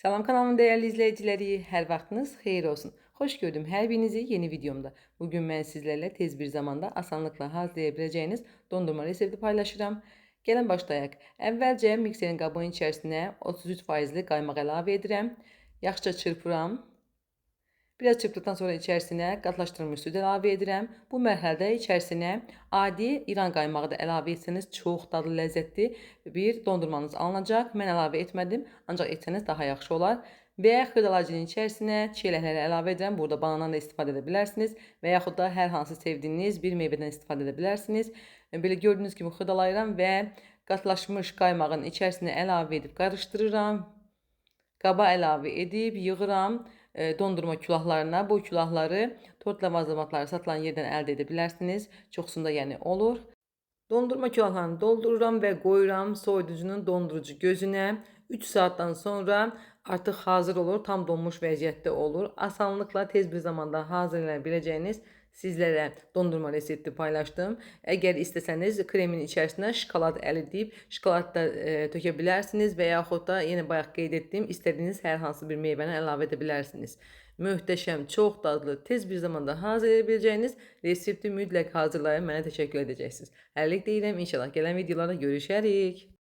Salam kanalımın değerli izleyicileri, her vaxtınız xeyir olsun. Xoş gördüm hər birinizi yeni videomda. Bugün mən sizlərlə tez bir zamanda asanlıqla hazırlayabiləcəyiniz dondurma resepti paylaşıram. Gəlin başlayaq. Əvvəlcə mikserin qabının içərisinə 33%li qaymaq əlavə edirəm. Yaxşıca çırpıram. Biraz çırpdıktan sonra içərisinə qatlaşdırılmış süd əlavə edirəm. Bu mərhələdə içərisinə adi İran qaymağı da əlavə etsəniz çox dadlı, ləzzətli bir dondurmanız alınacaq. Mən əlavə etmədim, ancaq etsəniz daha yaxşı olar. Və xırdalayıcının içərisinə çiyələkləri əlavə edirəm. Burada banandan da istifadə edə bilərsiniz və yaxud da hər hansı sevdiyiniz bir meyvədən istifadə edə bilərsiniz. Belə gördüyünüz kimi xırdalayıram və qatlaşmış qaymağın içərisinə əlavə edib qarışdırıram. Qaba əlavə edib yığıram dondurma külahlarına. Bu külahları tort ləvazimatları satılan yerdən əldə edə bilərsiniz. Çoxsunda yəni olur. Dondurma külahlarını doldururam və qoyuram soyuducunun dondurucu gözünə. 3 saatdan sonra artıq hazır olur, tam donmuş vəziyyətdə olur. Asanlıqla tez bir zamanda hazırlaya biləcəyiniz sizlərə dondurma resepti paylaşdım. Əgər istəsəniz kremin içərisinə şokolad əlidib şokolad da tökə bilərsiniz və yaxud da yenə bayaq qeyd etdiyim istədiyiniz hər hansı bir meyvəni əlavə edə bilərsiniz. Möhtəşəm, çox dadlı, tez bir zamanda hazırlaya biləcəyiniz resepti mütləq hazırlayın, mənə təşəkkür edəcəksiniz. Hələlik deyirəm, inşallah gələn videolarda görüşərik.